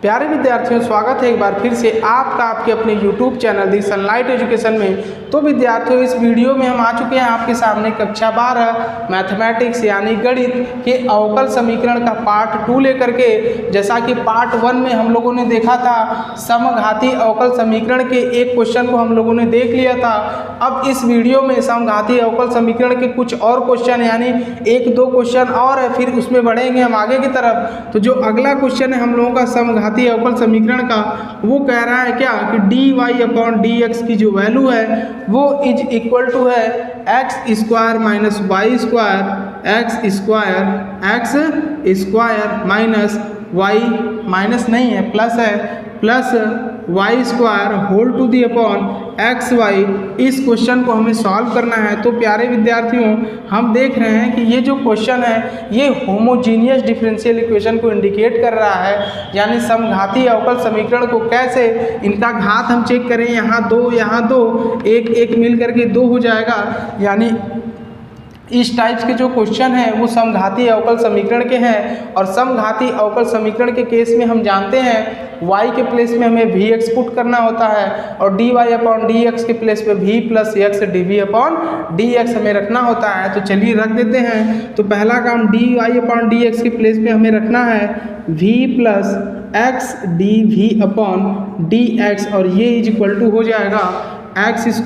प्यारे विद्यार्थियों, स्वागत है एक बार फिर से आपका आपके अपने YouTube चैनल दी सनलाइट एजुकेशन में। तो विद्यार्थियों, इस वीडियो में हम आ चुके हैं आपके सामने कक्षा 12 मैथमेटिक्स यानी गणित के अवकल समीकरण का पार्ट 2 लेकर के। जैसा कि पार्ट 1 में हम लोगों ने देखा था समघाती अवकल समीकरण के एक क्वेश्चन को हम लोगों ने देख लिया था। अब इस वीडियो में समघाती अवकल समीकरण के कुछ और क्वेश्चन यानी 1-2 क्वेश्चन और है, फिर उसमें बढ़ेंगे हम आगे की तरफ। तो जो अगला क्वेश्चन है हम लोगों का समघाती अवकल समीकरण का, वो कह रहा है क्या कि dy/dx की जो वैल्यू है वो इज इक्वल टू है x² minus Y square x square minus Y minus नहीं है प्लस है plus Y square whole to the upon X Y. इस क्वेश्चन को हमें सॉल्व करना है। तो प्यारे विद्यार्थियों, हम देख रहे हैं कि ये जो क्वेश्चन है ये होमोजीनियस डिफरेंशियल इक्वेशन को इंडिकेट कर रहा है, यानी समघाती अवकल समीकरण को कैसे इनका घात हम चेक करें, यहाँ 2 एक एक मिल करके 2 हो जाएगा। यानी इस टाइप्स के जो क्वेश्चन हैं वो समघाती अवकल समीकरण के हैं। और समघाती अवकल समीकरण के केस में हम जानते हैं y के प्लेस में हमें vx पुट करना होता है और dy/dx के प्लेस पे v प्लस x dv/dx हमें रखना होता है। तो चलिए रख देते हैं। तो पहला काम dy/dx के प्लेस पे हमें रखना है v प्लस x dv/dx और ये इज इक्वल टू हो जाएगा x²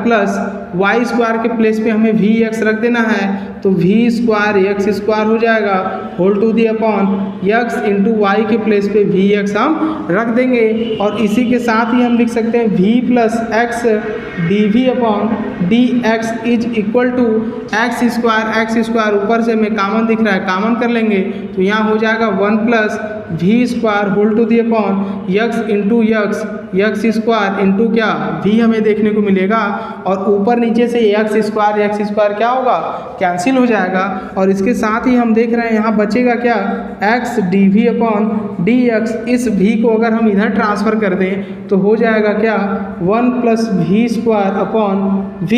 प्लस वाई स्क्वायर के प्लेस पे हमें vx रख देना है। तो v² x² हो जाएगा whole to the upon x into Y के प्लेस पे vx हम रख देंगे। और इसी के साथ ही हम लिख सकते हैं v plus x dv/dx is equal to x² ऊपर से हमें कॉमन दिख रहा है, कॉमन कर लेंगे तो यहाँ हो जाएगा 1 plus v² whole to the upon x into x² into क्या v हमें देखने को मिलेगा। और ऊपर नीचे से x² क्या होगा, कैंसिल हो जाएगा। और इसके साथ ही हम देख रहे हैं यहाँ बचेगा क्या x dv/dx। इस v को अगर हम इधर ट्रांसफ़र कर दें तो हो जाएगा क्या 1 प्लस v²/v।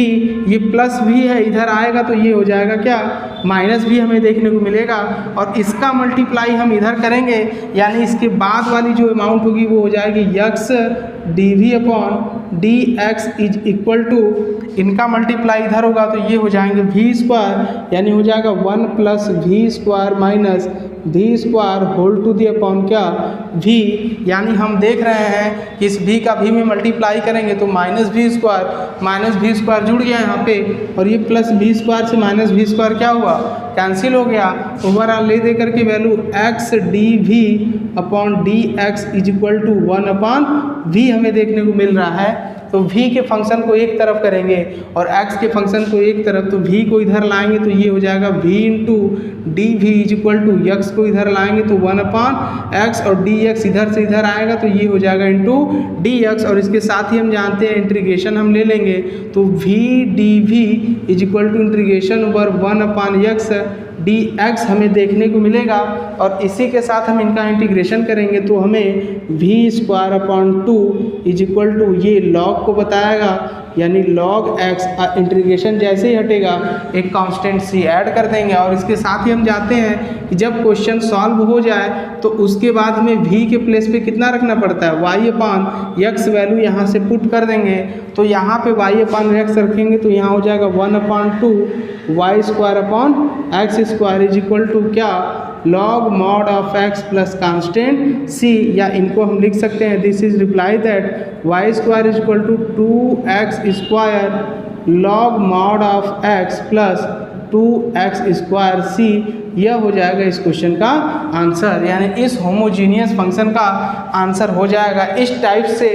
ये प्लस v है, इधर आएगा तो ये हो जाएगा क्या माइनस v हमें देखने को मिलेगा। और इसका मल्टीप्लाई हम इधर करेंगे, यानी इसके बाद वाली जो अमाउंट होगी वो हो जाएगी x dv/dx is equal to, इनका मल्टीप्लाई इधर होगा तो ये हो जाएंगे v², यानी हो जाएगा 1 plus v² minus v² whole to the upon क्या v। यानी हम देख रहे हैं कि इस v का v में मल्टीप्लाई करेंगे तो माइनस v² जुड़ गया यहाँ पे, और ये प्लस v² से माइनस v² क्या हुआ, कैंसिल हो गया। ओवरऑल ले दे करके value x dv/dx is equal to 1/v हमें देखने को मिल रहा है। तो v के फंक्शन को एक तरफ करेंगे और x के फंक्शन को एक तरफ, तो v को इधर लाएंगे तो ये हो जाएगा v into dv is equal to x को इधर लाएंगे तो 1/x और dx इधर से इधर आएगा तो ये हो जाएगा इंटू dx। और इसके साथ ही हम जानते हैं इंटीग्रेशन हम ले लेंगे तो v dv is equal to integration over 1/x dx हमें देखने को मिलेगा। और इसी के साथ हम इनका इंटीग्रेशन करेंगे तो हमें v²/2 इज इक्वल टू ये लॉग को बताएगा, यानी log x। इंटीग्रेशन जैसे ही हटेगा एक कांस्टेंट c ऐड कर देंगे। और इसके साथ ही हम जानते हैं कि जब क्वेश्चन सॉल्व हो जाए तो उसके बाद हमें v के प्लेस पे कितना रखना पड़ता है, y/x वैल्यू यहाँ से पुट कर देंगे। तो यहाँ पे y/x रखेंगे तो यहाँ हो जाएगा 1/2 y²/x² इज इक्वल टू क्या log mod of x plus constant c, या इनको हम लिख सकते हैं this is reply that y² is equal to 2x² log mod of x plus 2x² c। यह हो जाएगा इस क्वेश्चन का आंसर, यानी इस होमोजीनियस फंक्शन का आंसर हो जाएगा। इस टाइप से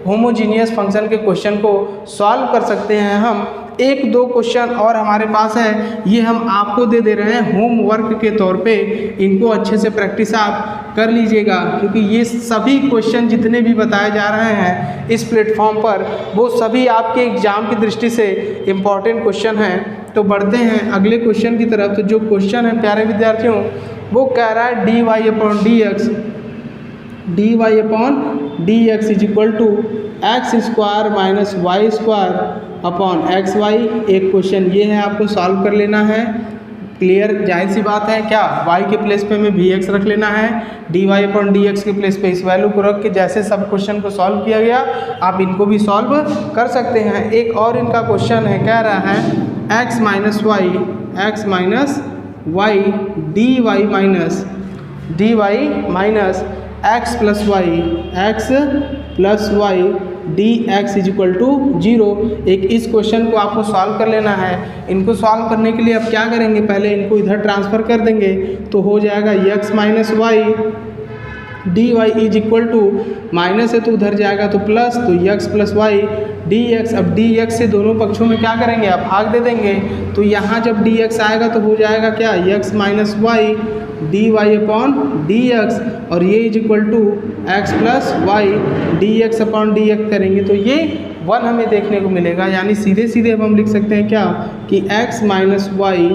होमोजीनियस फंक्शन के क्वेश्चन को सॉल्व कर सकते हैं हम। 1-2 क्वेश्चन और हमारे पास है, ये हम आपको दे दे रहे हैं होमवर्क के तौर पे। इनको अच्छे से प्रैक्टिस आप कर लीजिएगा, क्योंकि ये सभी क्वेश्चन जितने भी बताए जा रहे हैं इस प्लेटफॉर्म पर वो सभी आपके एग्जाम की दृष्टि से इम्पॉर्टेंट क्वेश्चन हैं। तो बढ़ते हैं अगले क्वेश्चन की तरफ। तो जो क्वेश्चन है प्यारे विद्यार्थियों वो कह रहा है dy/dx is equal to x² minus y² upon xy। एक क्वेश्चन ये है, आपको सॉल्व कर लेना है। क्लियर, जाहिर सी बात है क्या, y के प्लेस पे हमें vx रख लेना है, dy अपॉन dx के प्लेस पे इस वैल्यू को रख के जैसे सब क्वेश्चन को सॉल्व किया गया आप इनको भी सॉल्व कर सकते हैं। एक और इनका क्वेश्चन है, कह रहा है x minus Y dy minus x plus Y dx is equal to 0। एक इस क्वेश्चन को आपको सॉल्व कर लेना है। इनको सॉल्व करने के लिए आप क्या करेंगे, पहले इनको इधर ट्रांसफ़र कर देंगे तो हो जाएगा x minus Y dy is equal to, minus है तो उधर जाएगा तो प्लस, तो x प्लस वाई dx। अब dx से दोनों पक्षों में क्या करेंगे, आप भाग दे देंगे, तो यहाँ जब dx आएगा तो हो जाएगा क्या, x minus Y dy upon dx, और ये is equal to x plus Y dx upon dx करेंगे तो ये 1 हमें देखने को मिलेगा। यानी सीधे सीधे अब हम लिख सकते हैं क्या कि x minus Y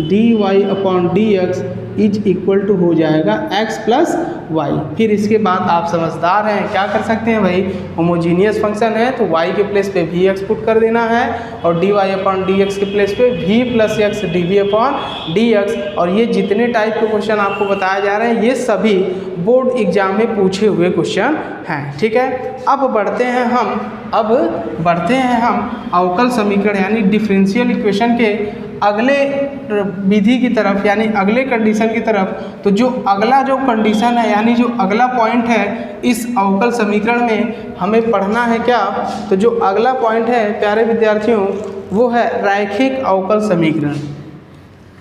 dy upon dx is equal to हो जाएगा x प्लस वाई। फिर इसके बाद आप समझदार हैं, क्या कर सकते हैं भाई, होमोजीनियस फंक्शन है तो y के प्लेस पे vx पुट कर देना है और dy अपॉन dx के प्लेस पे v plus x dv upon dx। और ये जितने टाइप के क्वेश्चन आपको बताए जा रहे हैं ये सभी बोर्ड एग्जाम में पूछे हुए क्वेश्चन हैं। ठीक है, अब बढ़ते हैं हम अवकल समीकरण यानी डिफरेंशियल इक्वेशन के अगले विधि की तरफ, यानी अगले कंडीशन की तरफ। तो जो अगला जो कंडीशन है यानी जो अगला पॉइंट है इस अवकल समीकरण में हमें पढ़ना है क्या, तो जो अगला पॉइंट है प्यारे विद्यार्थियों वो है रैखिक अवकल समीकरण।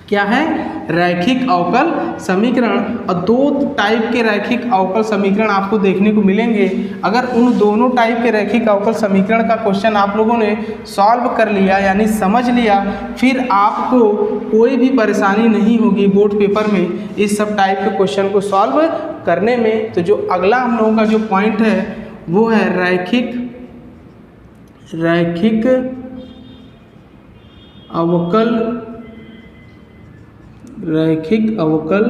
क्या है, रैखिक अवकल समीकरण। और 2 टाइप के रैखिक अवकल समीकरण आपको देखने को मिलेंगे। अगर उन दोनों टाइप के रैखिक अवकल समीकरण का क्वेश्चन आप लोगों ने सॉल्व कर लिया यानी समझ लिया, फिर आपको कोई भी परेशानी नहीं होगी बोर्ड पेपर में इस सब टाइप के क्वेश्चन को सॉल्व करने में। तो जो अगला हम लोगों का जो पॉइंट है वो है रैखिक अवकल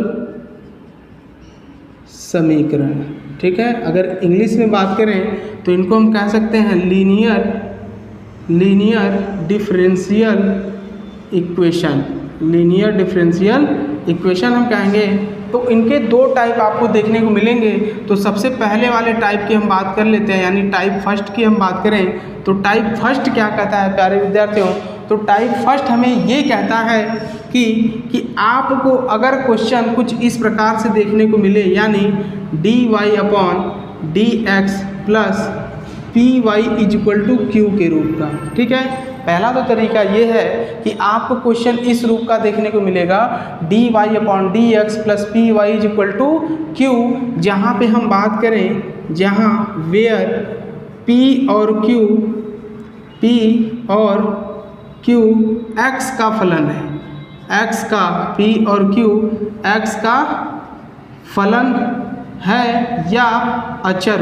समीकरण। ठीक है, अगर इंग्लिश में बात करें तो इनको हम कह सकते हैं लीनियर डिफरेंशियल इक्वेशन हम कहेंगे। तो इनके 2 टाइप आपको देखने को मिलेंगे। तो सबसे पहले वाले टाइप की हम बात कर लेते हैं, यानी टाइप फर्स्ट की हम बात करें तो टाइप फर्स्ट क्या कहता है प्यारे विद्यार्थियों, तो टाइप फर्स्ट हमें ये कहता है कि आपको अगर क्वेश्चन कुछ इस प्रकार से देखने को मिले, यानी dy upon dx plus py is equal to q के रूप का। ठीक है, पहला तो तरीका ये है कि आपको क्वेश्चन इस रूप का देखने को मिलेगा dy upon dx plus py is equal to q, जहाँ पे हम बात करें, जहाँ वेयर p और q x का फलन है, x का p और q x का फलन है या अचर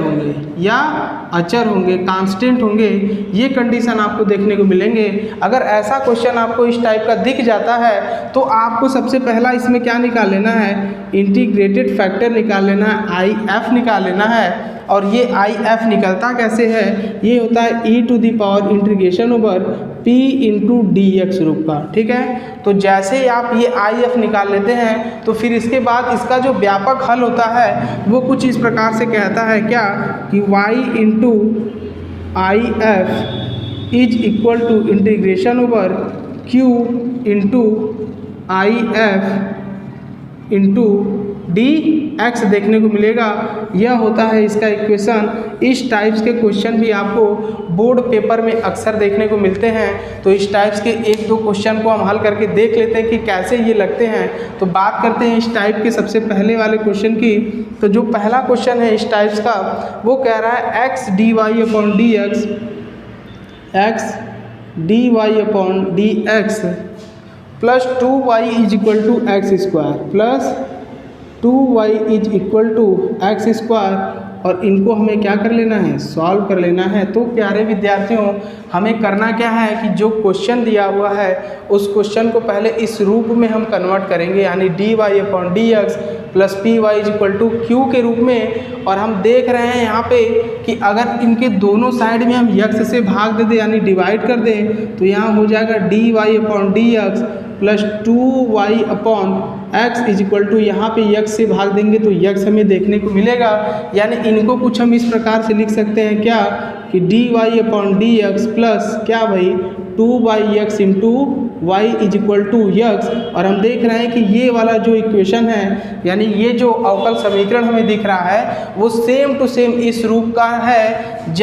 होंगे, कांस्टेंट होंगे, ये कंडीशन आपको देखने को मिलेंगे। अगर ऐसा क्वेश्चन आपको इस टाइप का दिख जाता है तो आपको सबसे पहला इसमें क्या निकाल लेना है, इंटीग्रेटेड फैक्टर निकाल लेना है, IF निकाल लेना है। और ये IF निकलता कैसे है, ये होता है e to the power integration over p into dx रूप का। ठीक है, तो जैसे ही आप ये IF निकाल लेते हैं तो फिर इसके बाद इसका जो व्यापक हल होता है वो कुछ इस प्रकार से कहता है क्या कि y into IF is equal to integration over q into IF into dx देखने को मिलेगा। यह होता है इसका इक्वेशन। इस टाइप्स के क्वेश्चन भी आपको बोर्ड पेपर में अक्सर देखने को मिलते हैं। तो इस टाइप्स के 1-2 क्वेश्चन को हम हल करके देख लेते हैं कि कैसे ये लगते हैं। तो बात करते हैं इस टाइप के सबसे पहले वाले क्वेश्चन की। तो जो पहला क्वेश्चन है इस टाइप्स का वो कह रहा है x dy upon dx plus 2y is equal to x square plus 2y is equal to x square. और इनको हमें क्या कर लेना है, सॉल्व कर लेना है। तो प्यारे विद्यार्थियों हमें करना क्या है कि जो क्वेश्चन दिया हुआ है उस क्वेश्चन को पहले इस रूप में हम कन्वर्ट करेंगे, यानी dy upon dx plus py is equal to q के रूप में। और हम देख रहे हैं यहाँ पे कि अगर इनके दोनों साइड में हम x से भाग दे दें यानी डिवाइड कर दें तो यहाँ हो जाएगा dy upon dx plus 2y upon x is equal to, यहाँ पे x से भाग देंगे तो x हमें देखने को मिलेगा। यानी इनको कुछ हम इस प्रकार से लिख सकते हैं क्या कि dy upon d x plus क्या भाई 2x into y is equal to x। और हम देख रहे हैं कि ये वाला जो इक्वेशन है, यानी ये जो अवकल समीकरण हमें दिख रहा है वो सेम टू सेम इस रूप का है,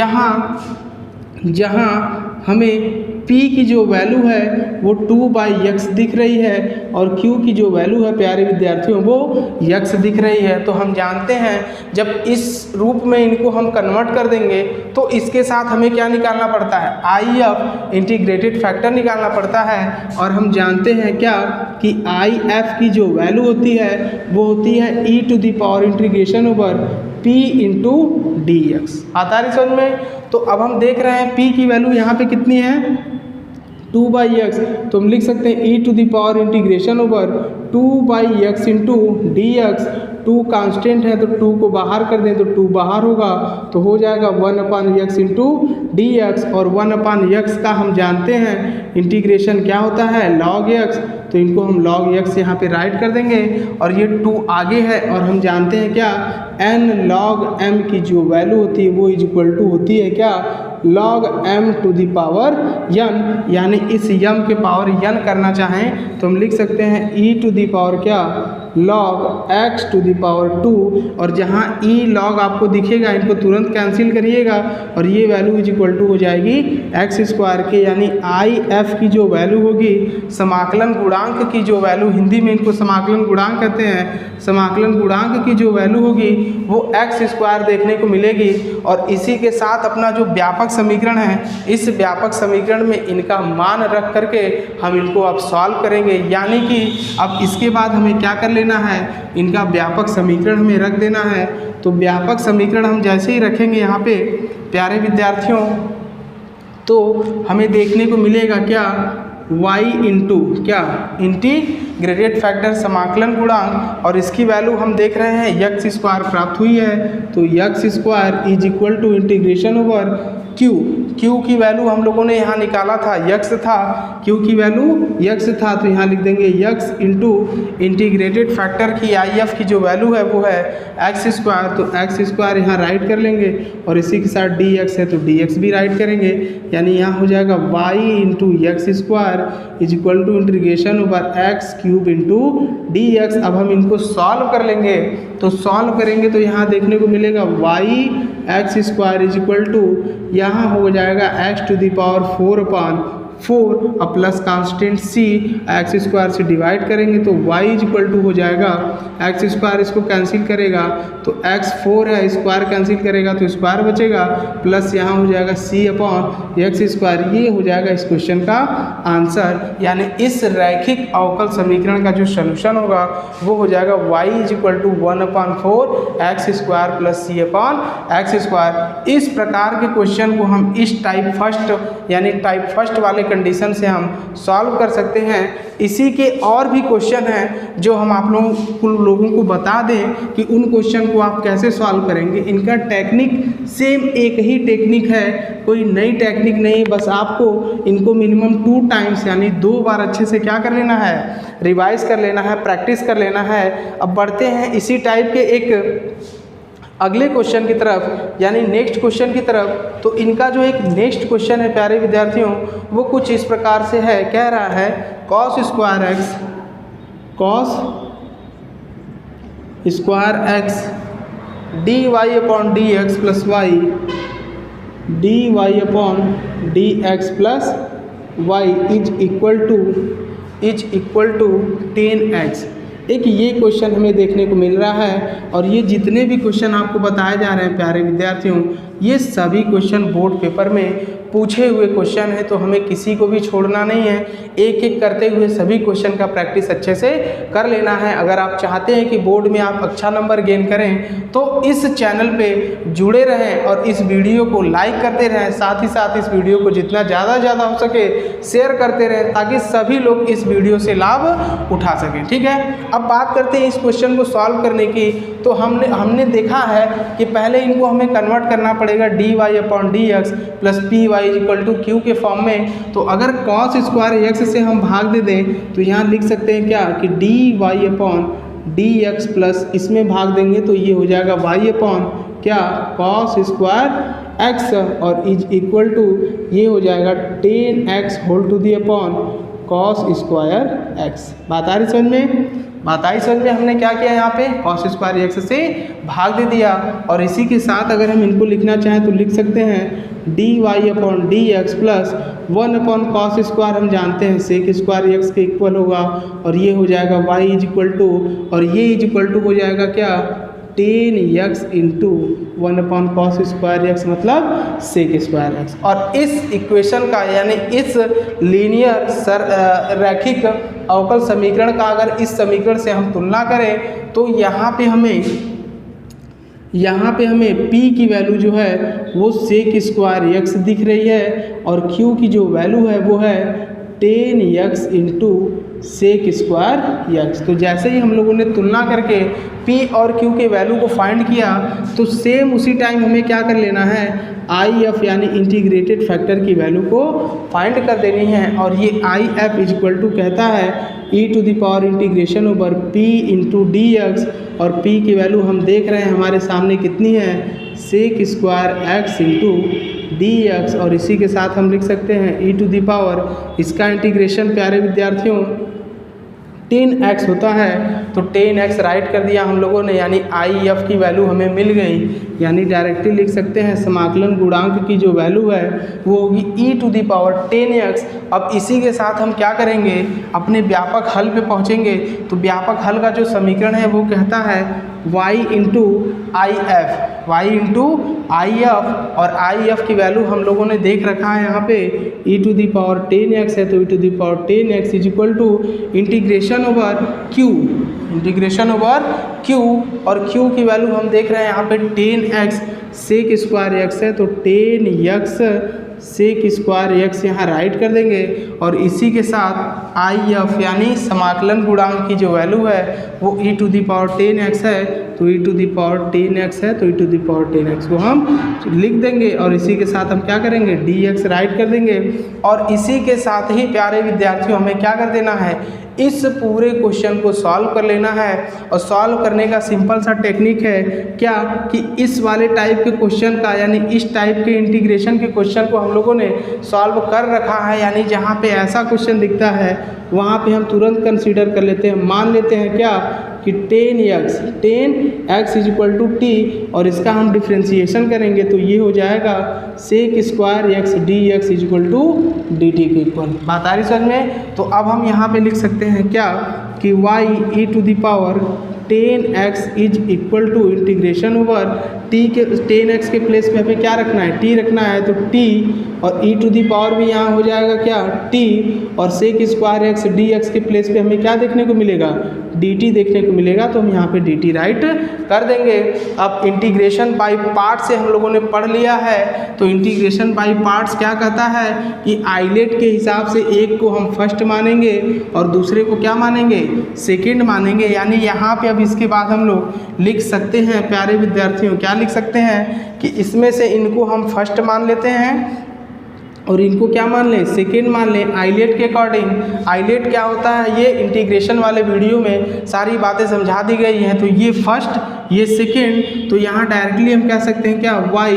जहाँ हमें p की जो वैल्यू है वो 2/x दिख रही है और q की जो वैल्यू है प्यारे विद्यार्थियों वो x दिख रही है। तो हम जानते हैं जब इस रूप में इनको हम कन्वर्ट कर देंगे तो इसके साथ हमें क्या निकालना पड़ता है, IF इंटीग्रेटेड फैक्टर निकालना पड़ता है। और हम जानते हैं क्या कि IF की जो वैल्यू होती है वो होती है e to the power integration over p into D x. आता है समझ में। तो अब हम देख रहे हैं p की वैल्यू यहाँ पे कितनी है 2/x, तो हम लिख सकते हैं e to the power integration over 2/x into D x. 2 constant है तो 2 को बाहर कर दें तो 2 बाहर होगा, तो हो जाएगा 1/x इंटू डी एक्स। और 1/x का हम जानते हैं इंटीग्रेशन क्या होता है log x, तो इनको हम log x यहाँ पे राइट कर देंगे। और ये 2 आगे है और हम जानते हैं क्या n log m की जो वैल्यू होती है वो इज इक्वल टू होती है क्या log m to the power n। यानी इस m के पावर n करना चाहें तो हम लिख सकते हैं e टू द पावर क्या log x to the power 2। और जहाँ e log आपको दिखेगा इनको तुरंत कैंसिल करिएगा और ये वैल्यू इज इक्वल टू हो जाएगी एक्स स्क्वायर के। यानी IF की जो वैल्यू होगी समाकलन गुणांक की जो वैल्यू, हिंदी में इनको समाकलन गुणांक कहते हैं, समाकलन गुणांक की जो वैल्यू होगी वो एक्स स्क्वायर देखने को मिलेगी। और इसी के साथ अपना जो व्यापक समीकरण है, इस व्यापक समीकरण में इनका मान रख करके हम इनको अब सॉल्व करेंगे। यानी कि अब इसके बाद हमें क्या कर लेना है, इनका व्यापक समीकरण हमें रख देना है। तो व्यापक समीकरण हम जैसे ही रखेंगे यहाँ पे प्यारे विद्यार्थियों तो हमें देखने को मिलेगा क्या y इंटू क्या इंटीग्रेटेड फैक्टर समाकलन गुणांक, और इसकी वैल्यू हम देख रहे हैं x स्क्वायर प्राप्त हुई है। तो x square is equal to integration over q की वैल्यू हम लोगों ने यहाँ निकाला था x था, q की वैल्यू x था, तो यहाँ लिख देंगे x इंटू इंटीग्रेटेड फैक्टर की IF की जो वैल्यू है वो है x स्क्वायर, तो x स्क्वायर यहाँ राइट कर लेंगे और इसी के साथ dx है तो dx भी राइट करेंगे। यानी यहाँ हो जाएगा y into x square is equal to integration over x cube into D x. अब हम इनको सॉल्व कर लेंगे, तो सॉल्व करेंगे तो यहाँ देखने को मिलेगा y x square is equal to यहाँ हो जाएगा x टू द पावर 4/4 और plus constant c x square से डिवाइड करेंगे तो y इज इक्वल टू हो जाएगा एक्स स्क्वायर, इसको कैंसिल करेगा तो x 4 है, स्क्वायर कैंसिल करेगा तो स्क्वायर बचेगा, प्लस यहाँ हो जाएगा c/x स्क्वायर। ये हो जाएगा इस क्वेश्चन का आंसर। यानी इस रैखिक अवकल समीकरण का जो सलूशन होगा वो हो जाएगा y is equal to 1/4 x square plus c/x square. इस प्रकार के क्वेश्चन को हम इस टाइप फर्स्ट यानी टाइप फर्स्ट वाले कंडीशन से हम सॉल्व कर सकते हैं। इसी के और भी क्वेश्चन हैं जो हम आप लोगों को बता दें कि उन क्वेश्चन को आप कैसे सॉल्व करेंगे। इनका टेक्निक सेम एक ही टेक्निक है, कोई नई टेक्निक नहीं, बस आपको इनको मिनिमम 2 टाइम्स यानी 2 बार अच्छे से क्या कर लेना है, रिवाइज कर लेना है, प्रैक्टिस कर लेना है। अब बढ़ते हैं इसी टाइप के एक अगले क्वेश्चन की तरफ यानी नेक्स्ट क्वेश्चन की तरफ। तो इनका जो एक नेक्स्ट क्वेश्चन है प्यारे विद्यार्थियों वो कुछ इस प्रकार से है, कह रहा है cos square x dy upon d x plus y dy upon d x plus y is equal to 10x। एक ये क्वेश्चन हमें देखने को मिल रहा है और ये जितने भी क्वेश्चन आपको बताए जा रहे हैं प्यारे विद्यार्थियों ये सभी क्वेश्चन बोर्ड पेपर में पूछे हुए क्वेश्चन है, तो हमें किसी को भी छोड़ना नहीं है, एक एक करते हुए सभी क्वेश्चन का प्रैक्टिस अच्छे से कर लेना है। अगर आप चाहते हैं कि बोर्ड में आप अच्छा नंबर गेन करें तो इस चैनल पे जुड़े रहें और इस वीडियो को लाइक करते रहें, साथ ही साथ इस वीडियो को जितना ज़्यादा हो सके शेयर करते रहें ताकि सभी लोग इस वीडियो से लाभ उठा सकें। ठीक है, अब बात करते हैं इस क्वेश्चन को सॉल्व करने की। तो हमने देखा है कि पहले इनको हमें कन्वर्ट करना पड़ेगा पड़ेगा d y upon d x plus p y equal to q के फॉर्म में। तो अगर कॉस स्क्वायर एक्स से हम भाग दे दें तो यहाँ लिख सकते हैं क्या कि d y upon d x plus इसमें भाग देंगे तो ये हो जाएगा वाई अपॉन क्या कॉस स्क्वायर एक्स और इज इक्वल टू ये हो जाएगा ten x whole to the upon cos square x. बात आ रही समझ में? बात आई समझ में? हमने क्या किया यहाँ पे कॉस स्क्वायर एक्स से भाग दे दिया और इसी के साथ अगर हम इनको लिखना चाहें तो लिख सकते हैं d y upon d x plus one upon cos square हम जानते हैं सेक स्क्वायर एक्स के इक्वल होगा और ये हो जाएगा वाई इज इक्वल टू और ये इज इक्वल टू हो जाएगा क्या ten x into one upon cos square x मतलब सेक स्क्वायर एक्स। और इस इक्वेशन का यानी इस लीनियर रैखिक अवकल समीकरण का अगर इस समीकरण से हम तुलना करें तो यहाँ पे हमें p की वैल्यू जो है वो सेक स्क्वायर एक्स दिख रही है और q की जो वैल्यू है वो है ten x into sec square x. तो जैसे ही हम लोगों ने तुलना करके p और q के वैल्यू को फाइंड किया तो सेम उसी टाइम हमें क्या कर लेना है आई एफ यानी इंटीग्रेटेड फैक्टर की वैल्यू को फाइंड कर देनी है। और ये I F is equal to कहता है e to the power integration over p into D X और p की वैल्यू हम देख रहे हैं हमारे सामने कितनी है sec square X into D X और इसी के साथ हम लिख सकते हैं ई टू द पावर इसका इंटीग्रेशन प्यारे विद्यार्थियों 10x होता है तो 10x राइट कर दिया हम लोगों ने यानी आई एफ की वैल्यू हमें मिल गई यानी डायरेक्टली लिख सकते हैं समाकलन गुणांक की जो वैल्यू है वो होगी ई टू दी पावर 10x। अब इसी के साथ हम क्या करेंगे अपने व्यापक हल पे पहुँचेंगे तो व्यापक हल का जो समीकरण है वो कहता है y इंटू आई एफ और आई एफ की वैल्यू हम लोगों ने देख रखा है यहाँ पे ई टू दी पावर 10x है तो e to the power 10x is equal to integration over q और q की वैल्यू हम देख रहे हैं यहाँ पे 10x सेक स्क्वायर एक्स है तो 10x सेक स्क्वायर एक्स यहाँ राइट कर देंगे और इसी के साथ आई एफ यानी समाकलन गुणांक की जो वैल्यू है वो ई टू दी पावर 10x है तो e to the power 10x है तो e to the power 10x को हम लिख देंगे और इसी के साथ हम क्या करेंगे dx राइट कर देंगे। और इसी के साथ ही प्यारे विद्यार्थियों हमें क्या कर देना है इस पूरे क्वेश्चन को सॉल्व कर लेना है। और सॉल्व करने का सिंपल सा टेक्निक है क्या कि इस वाले टाइप के क्वेश्चन का यानी इस टाइप के इंटीग्रेशन के क्वेश्चन को हम लोगों ने सॉल्व कर रखा है यानी जहाँ पे ऐसा क्वेश्चन दिखता है वहाँ पे हम तुरंत कंसीडर कर लेते हैं मान लेते हैं क्या कि 10x is equal to T और इसका हम डिफ्रेंशिएशन करेंगे तो ये हो जाएगा sec square x d x is equal to d t के इक्वल। बात आ रही समझ में? तो अब हम यहाँ पे लिख सकते हैं क्या कि y e to the power 10x is equal to integration over t के 10x के प्लेस पे हमें क्या रखना है t रखना है तो t और e टू दी पावर भी यहाँ हो जाएगा क्या t और sec square x d x के प्लेस पे हमें क्या देखने को मिलेगा dt देखने को मिलेगा तो हम यहाँ पे dt राइट कर देंगे। अब इंटीग्रेशन बाय पार्ट से हम लोगों ने पढ़ लिया है तो इंटीग्रेशन बाय पार्ट्स क्या कहता है कि आइलेट के हिसाब से एक को हम फर्स्ट मानेंगे और दूसरे को क्या मानेंगे सेकेंड मानेंगे यानी यहाँ पे अब इसके बाद हम लोग लिख सकते हैं प्यारे विद्यार्थियों क्या लिख सकते हैं कि इसमें से इनको हम फर्स्ट मान लेते हैं और इनको क्या मान लें सेकेंड मान लें आइलेट के अकॉर्डिंग। आइलेट क्या होता है ये इंटीग्रेशन वाले वीडियो में सारी बातें समझा दी गई हैं तो ये फर्स्ट ये सेकेंड तो यहाँ डायरेक्टली हम कह सकते हैं क्या y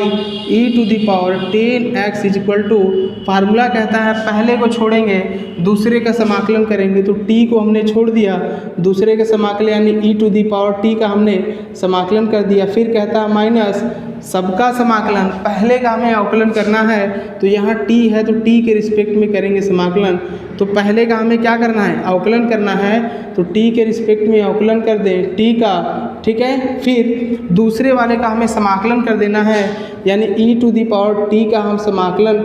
e to the power 10x is equal to formula कहता है पहले को छोड़ेंगे दूसरे का समाकलन करेंगे तो t को हमने छोड़ दिया दूसरे का समाकलन यानी ई टू दी पावर t का हमने समाकलन कर दिया फिर कहता है माइनस सबका समाकलन पहले का हमें अवकलन करना है तो यहाँ t है तो t के रिस्पेक्ट में करेंगे समाकलन तो पहले का हमें क्या करना है अवकलन करना है तो t के रिस्पेक्ट में अवकलन कर दें t का ठीक है। फिर दूसरे वाले का हमें समाकलन कर देना है यानी e to the power t का हम समाकलन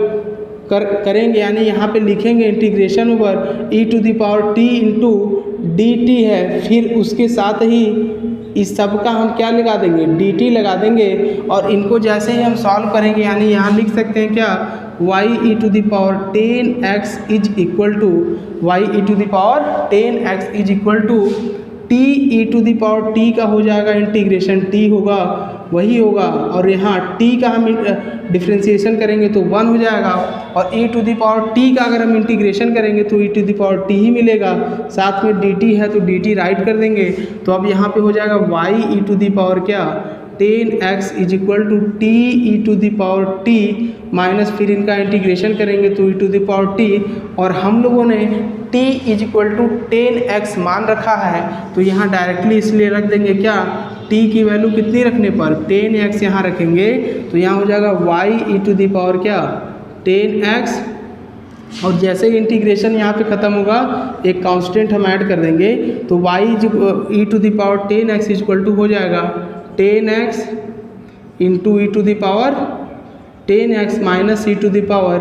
करेंगे यानी यहाँ पे लिखेंगे integration over e to the power t into d t है फिर उसके साथ ही इस सब का हम क्या लगा देंगे dt लगा देंगे और इनको जैसे ही हम सॉल्व करेंगे यानी यहाँ लिख सकते हैं क्या y e to the power 10x is equal to y e to the power 10x is equal to t e to the power t का हो जाएगा इंटीग्रेशन, टी होगा वही होगा, और यहाँ टी का हम डिफ्रेंसिएशन करेंगे तो 1 हो जाएगा, और ई टू दी पावर टी का अगर हम इंटीग्रेशन करेंगे तो e to the power T ही मिलेगा, साथ में डी टी है तो डी टी राइट कर देंगे। तो अब यहाँ पे हो जाएगा y e to the power क्या 10x is equal to t e to the power t minus फिर इनका इंटीग्रेशन करेंगे तो e to the power t, और हम लोगों ने t is equal to 10x मान रखा है तो यहाँ डायरेक्टली इसलिए रख देंगे क्या t की वैल्यू कितनी रखने पर 10x यहाँ रखेंगे तो यहाँ हो जाएगा y e to the power क्या 10x, और जैसे ही इंटीग्रेशन यहाँ पे ख़त्म होगा एक कांस्टेंट हम ऐड कर देंगे तो y e to the power 10x is equal to हो जाएगा 10x into e to the power 10x minus e to the power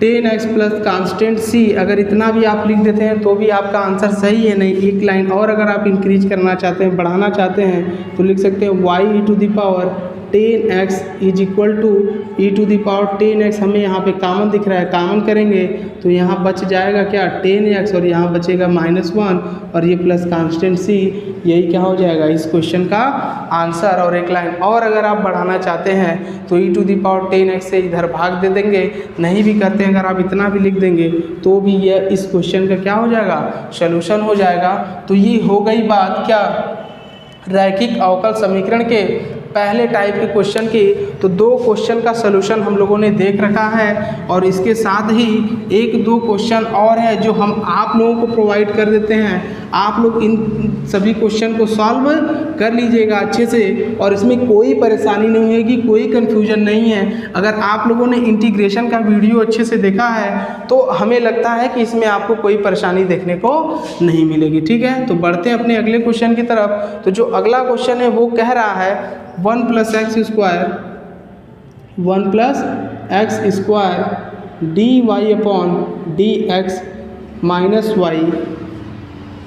10x plus constant c। अगर इतना भी आप लिख देते हैं तो भी आपका आंसर सही है, नहीं एक लाइन और अगर आप इंक्रीज करना चाहते हैं, बढ़ाना चाहते हैं तो लिख सकते हैं y e to the power 10x is equal to e to the power 10x। हमें यहाँ पे कॉमन दिख रहा है, कॉमन करेंगे तो यहाँ बच जाएगा क्या 10x और यहाँ बचेगा -1 और ये प्लस कांस्टेंट c, यही क्या हो जाएगा इस क्वेश्चन का आंसर। और एक लाइन और अगर आप बढ़ाना चाहते हैं तो e to the power 10x से इधर भाग दे देंगे, नहीं भी करते हैं अगर आप इतना भी लिख देंगे तो भी ये इस क्वेश्चन का क्या हो जाएगा सॉल्यूशन हो जाएगा। तो ये हो गई बात क्या रैखिक अवकल समीकरण के पहले टाइप के क्वेश्चन की। तो 2 क्वेश्चन का सलूशन हम लोगों ने देख रखा है और इसके साथ ही 1-2 क्वेश्चन और है जो हम आप लोगों को प्रोवाइड कर देते हैं। आप लोग इन सभी क्वेश्चन को सॉल्व कर लीजिएगा अच्छे से और इसमें कोई परेशानी नहीं होगी, कोई कन्फ्यूजन नहीं है। अगर आप लोगों ने इंटीग्रेशन का वीडियो अच्छे से देखा है तो हमें लगता है कि इसमें आपको कोई परेशानी देखने को नहीं मिलेगी। ठीक है, तो बढ़ते हैं अपने अगले क्वेश्चन की तरफ। तो जो अगला क्वेश्चन है वो कह रहा है 1 + x² dy/dx minus y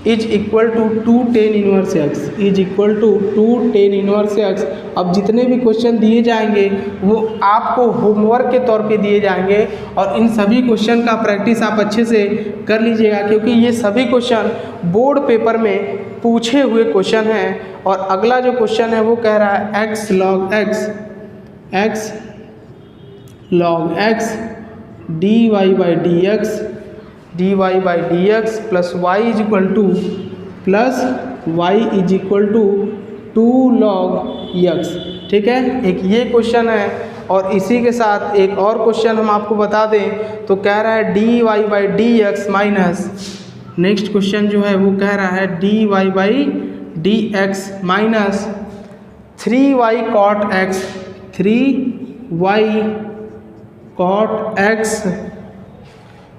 is equal to 2 tan inverse x is equal to 2 tan inverse x। अब जितने भी क्वेश्चन दिए जाएंगे वो आपको होमवर्क के तौर पे दिए जाएंगे और इन सभी क्वेश्चन का प्रैक्टिस आप अच्छे से कर लीजिएगा क्योंकि ये सभी क्वेश्चन बोर्ड पेपर में पूछे हुए क्वेश्चन हैं। और अगला जो क्वेश्चन है वो कह रहा है x log x dy/dx plus y is equal to 2 log x। ठीक है, एक ये क्वेश्चन है और इसी के साथ एक और क्वेश्चन हम आपको बता दें तो कह रहा है dy/dx माइनस, नेक्स्ट क्वेश्चन जो है वो कह रहा है dy/dx minus 3y cot x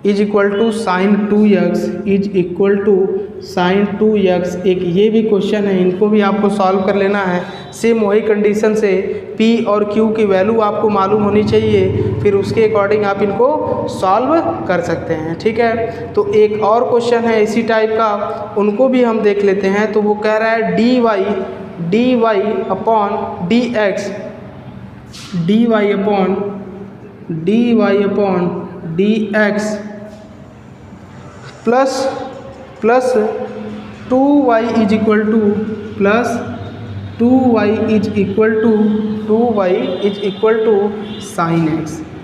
is equal to sine 2x is equal to sine 2x। एक ये भी क्वेश्चन है, इनको भी आपको सॉल्व कर लेना है। सेम वही कंडीशन से p और q की वैल्यू आपको मालूम होनी चाहिए, फिर उसके अकॉर्डिंग आप इनको सॉल्व कर सकते हैं। ठीक है, तो एक और क्वेश्चन है इसी टाइप का, उनको भी हम देख लेते हैं। तो वो कह रहा है dy/dx plus 2y is equal to sine x,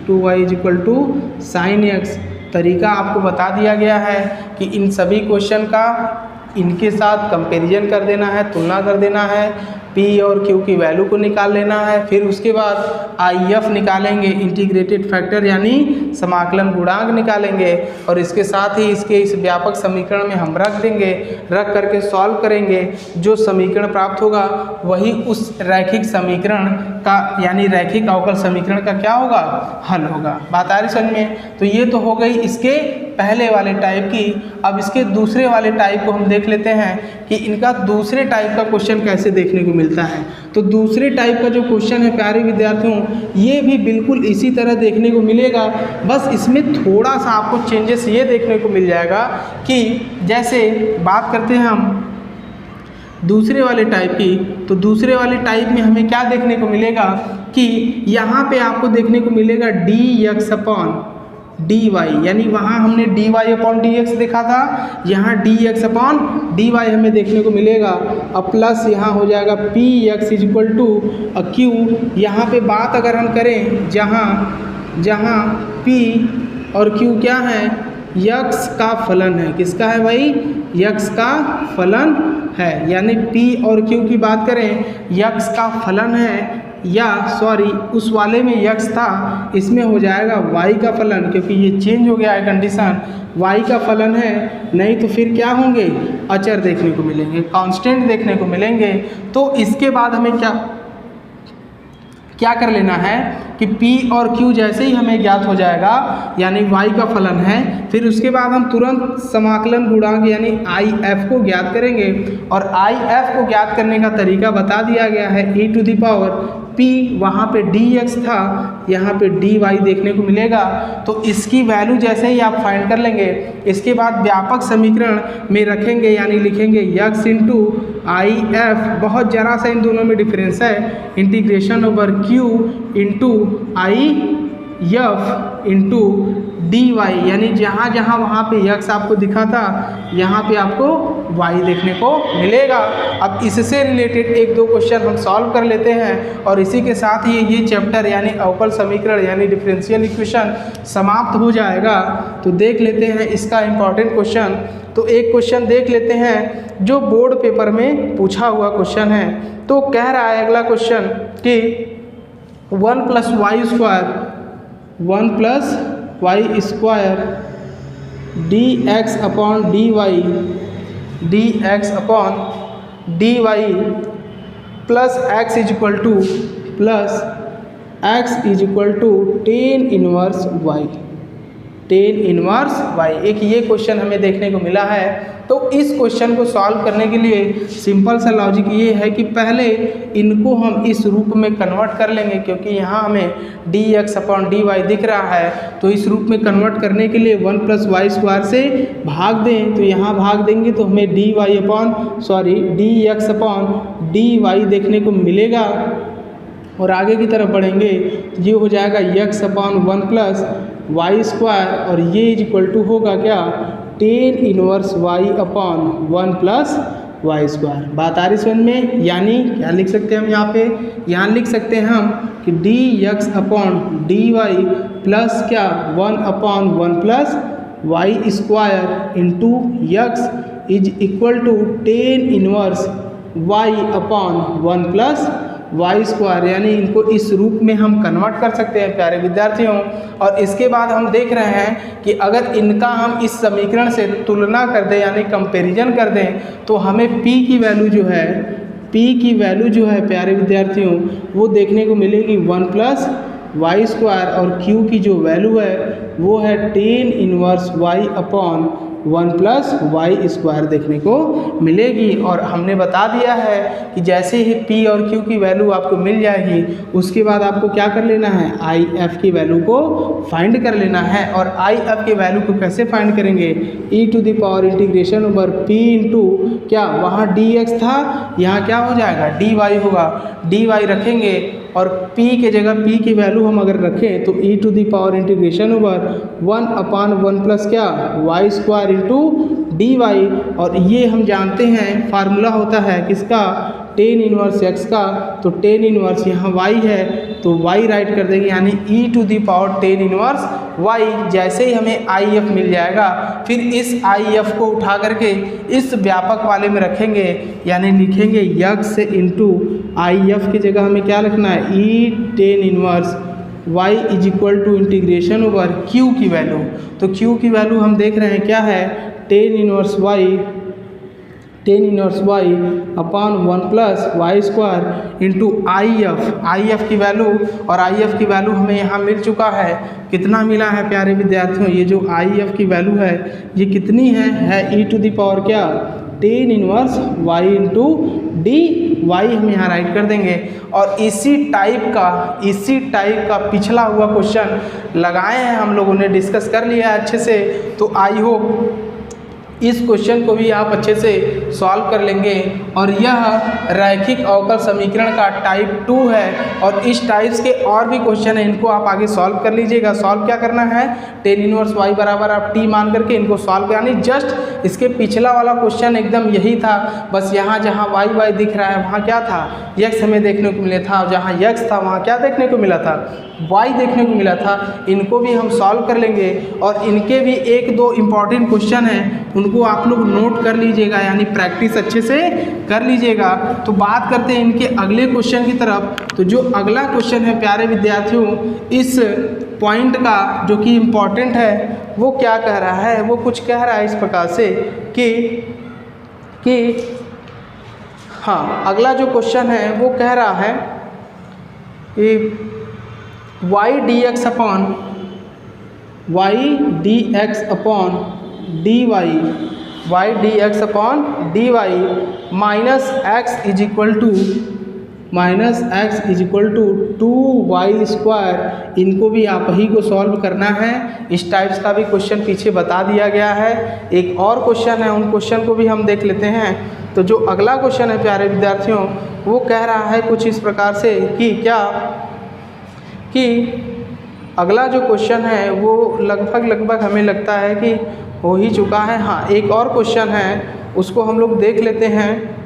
2y is equal to sine x। तरीका आपको बता दिया गया है कि इन सभी क्वेश्चन का इनके साथ कंपैरिजन कर देना है, तुलना कर देना है, p और q की वैल्यू को निकाल लेना है, फिर उसके बाद IF निकालेंगे, इंटीग्रेटेड फैक्टर यानी समाकलन गुणांक निकालेंगे और इसके साथ ही इसके इस व्यापक समीकरण में हम रख देंगे, रख करके सॉल्व करेंगे। जो समीकरण प्राप्त होगा वही उस रैखिक समीकरण का यानी रैखिक अवकल समीकरण का क्या होगा हल होगा। बात आ रही समझ में? तो ये तो हो गई इसके पहले वाले टाइप की। अब इसके दूसरे वाले टाइप को हम देख लेते हैं कि इनका दूसरे टाइप का क्वेश्चन कैसे देखने को मिलता है। तो दूसरे टाइप का जो क्वेश्चन है प्यारे विद्यार्थियों, ये भी बिल्कुल इसी तरह देखने को मिलेगा, बस इसमें थोड़ा सा आपको चेंजेस ये देखने को मिल जाएगा कि जैसे बात करते हैं हम दूसरे वाले टाइप की, तो दूसरे वाले टाइप में हमें क्या देखने को मिलेगा कि यहाँ पे आपको देखने को मिलेगा dx डी वाई, यानी वहाँ हमने d y upon d x देखा था, यहाँ d x upon d y हमें देखने को मिलेगा। अब प्लस यहाँ हो जाएगा p x is equal to q. यहाँ पे बात अगर हम करें जहाँ पी और क्यू क्या है, यक्स का फलन है। किसका है भाई? यक्स का फलन है, यानी पी और क्यू की बात करें यक्स का फलन है, या सॉरी उस वाले में यक्स था, इसमें हो जाएगा वाई का फलन, क्योंकि ये चेंज हो गया है कंडीशन, वाई का फलन है। नहीं तो फिर क्या होंगे? अचर देखने को मिलेंगे, कांस्टेंट देखने को मिलेंगे। तो इसके बाद हमें क्या कर लेना है कि P और Q जैसे ही हमें ज्ञात हो जाएगा, यानी y का फलन है, फिर उसके बाद हम तुरंत समाकलन गुणांक यानी IF को ज्ञात करेंगे। और IF को ज्ञात करने का तरीका बता दिया गया है, e to the power P, वहाँ पे dx था, यहाँ पे dy देखने को मिलेगा। तो इसकी वैल्यू जैसे ही आप फाइंड कर लेंगे, इसके बाद व्यापक समीकरण में रखेंगे, यानी लिखेंगे x इंटू IF, बहुत जरा सा इन दोनों में डिफरेंस है, integration over Q into IF into dy, यानी जहाँ जहाँ वहाँ पे x आपको दिखा था, यहाँ पे आपको y देखने को मिलेगा। अब इससे रिलेटेड एक दो क्वेश्चन हम सॉल्व कर लेते हैं, और इसी के साथ ही ये चैप्टर यानी अवकल समीकरण यानी डिफरेंशियल इक्वेशन समाप्त हो जाएगा। तो देख लेते हैं इसका इम्पॉर्टेंट क्वेश्चन। तो एक क्वेश्चन देख लेते हैं जो बोर्ड पेपर में पूछा हुआ क्वेश्चन है। तो कह रहा है अगला क्वेश्चन कि 1 + y² dx upon dy plus x is equal to tan inverse y। एक ये क्वेश्चन हमें देखने को मिला है। तो इस क्वेश्चन को सॉल्व करने के लिए सिंपल सा लॉजिक ये है कि पहले इनको हम इस रूप में कन्वर्ट कर लेंगे, क्योंकि यहाँ हमें dx अपॉन dy दिख रहा है। तो इस रूप में कन्वर्ट करने के लिए 1 + y² से भाग दें, तो यहाँ भाग देंगे तो हमें dx अपॉन dy देखने को मिलेगा। और आगे की तरफ बढ़ेंगे तो ये हो जाएगा x अपॉन 1 + y², और ये इज इक्वल टू होगा क्या? tan inverse y upon 1 + y²। बात आ रही समझ में? यानी क्या लिख सकते हैं हम यहाँ लिख सकते हैं हम कि dx अपॉन dy प्लस क्या 1 upon 1 + y² into x is equal to tan inverse y upon 1 + y², यानी इनको इस रूप में हम कन्वर्ट कर सकते हैं प्यारे विद्यार्थियों। और इसके बाद हम देख रहे हैं कि अगर इनका हम इस समीकरण से तुलना कर दें यानी कंपैरिजन कर दें, तो हमें p की वैल्यू जो है प्यारे विद्यार्थियों वो देखने को मिलेगी 1 + y² और q की जो वैल्यू है वो है tan inverse y upon 1 + y² देखने को मिलेगी। और हमने बता दिया है कि जैसे ही p और q की वैल्यू आपको मिल जाएगी, उसके बाद आपको क्या कर लेना है? IF की वैल्यू को फाइंड कर लेना है। और IF की वैल्यू को कैसे फाइंड करेंगे? e to the power integration over p into क्या, वहाँ dx था, यहाँ क्या हो जाएगा? dy होगा। dy रखेंगे और p के जगह p की वैल्यू हम अगर रखें तो e to the power integration over 1 upon 1 + क्या y² इंटू dy। और ये हम जानते हैं फार्मूला होता है किसका? tan इनवर्स x का। तो tan इनवर्स यहाँ y है तो y राइट कर देंगे, यानी e to the power tan inverse y। जैसे ही हमें IF मिल जाएगा, फिर इस IF को उठा करके इस व्यापक वाले में रखेंगे, यानी लिखेंगे x इंटू IF की जगह हमें क्या लिखना है? e tan inverse y is equal to integration over q की वैल्यू। तो q की वैल्यू हम देख रहे हैं क्या है? tan inverse y upon 1 + y² into IF की वैल्यू। और IF की वैल्यू हमें यहाँ मिल चुका है। कितना मिला है प्यारे विद्यार्थियों? ये जो IF की वैल्यू है ये कितनी है e टू द पावर क्या tan inverse y into dy हम यहाँ राइट कर देंगे। और इसी टाइप का पिछला हुआ क्वेश्चन लगाए हैं हम लोगों ने, डिस्कस कर लिया है अच्छे से। तो आई होप इस क्वेश्चन को भी आप अच्छे से सॉल्व कर लेंगे। और यह रैखिक अवकल समीकरण का टाइप 2 है और इस टाइप्स के और भी क्वेश्चन हैं, इनको आप आगे सॉल्व कर लीजिएगा। सॉल्व क्या करना है, tan इनवर्स y बराबर आप t मान करके इनको सॉल्व यानी जस्ट इसके पिछला वाला क्वेश्चन एकदम यही था, बस यहाँ जहाँ y दिख रहा है वहाँ क्या था, x हमें देखने को मिला था, और जहाँ x था वहाँ क्या देखने को मिला था, y देखने को मिला था। इनको भी हम सॉल्व कर लेंगे और इनके भी एक दो इम्पॉर्टेंट क्वेश्चन हैं, उनको आप लोग नोट कर लीजिएगा यानी प्रैक्टिस अच्छे से कर लीजिएगा। तो बात करते हैं इनके अगले क्वेश्चन की तरफ। तो जो अगला क्वेश्चन है प्यारे विद्यार्थियों, इस पॉइंट का जो कि इम्पॉर्टेंट है वो क्या कह रहा है, वो कुछ कह रहा है इस प्रकार से कि हाँ, अगला जो क्वेश्चन है वो कह रहा है कि y dx upon dy minus x is equal to 2y square, इनको भी आप ही को सॉल्व करना है। इस टाइप्स का भी क्वेश्चन पीछे बता दिया गया है। एक और क्वेश्चन है, उन क्वेश्चन को भी हम देख लेते हैं। तो जो अगला क्वेश्चन है प्यारे विद्यार्थियों, वो कह रहा है कुछ इस प्रकार से कि अगला जो क्वेश्चन है वो लगभग हमें लगता है कि हो ही चुका है। हाँ, एक और क्वेश्चन है, उसको हम लोग देख लेते हैं,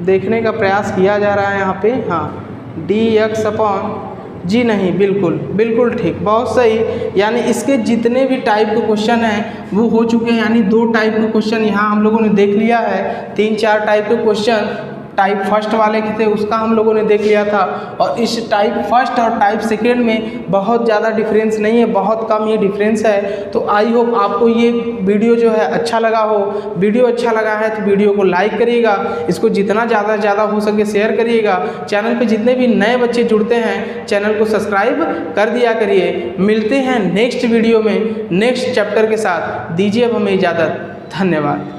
देखने का प्रयास किया जा रहा है यहाँ पे। हाँ, dx अपॉन जी नहीं, बिल्कुल ठीक, बहुत सही। यानी इसके जितने भी टाइप के क्वेश्चन हैं वो हो चुके हैं, यानी 2 टाइप के क्वेश्चन यहाँ हम लोगों ने देख लिया है। 3-4 टाइप के क्वेश्चन टाइप फर्स्ट वाले के थे, उसका हम लोगों ने देख लिया था। और इस टाइप फर्स्ट और टाइप सेकेंड में बहुत ज़्यादा डिफरेंस नहीं है, बहुत कम ही डिफरेंस है। तो आई होप आपको ये वीडियो जो है अच्छा लगा हो। वीडियो अच्छा लगा है तो वीडियो को लाइक करिएगा, इसको जितना ज़्यादा हो सके शेयर करिएगा। चैनल पे जितने भी नए बच्चे जुड़ते हैं चैनल को सब्सक्राइब कर दिया करिए। मिलते हैं नेक्स्ट वीडियो में नेक्स्ट चैप्टर के साथ। दीजिए अब हमें इजाज़त। धन्यवाद।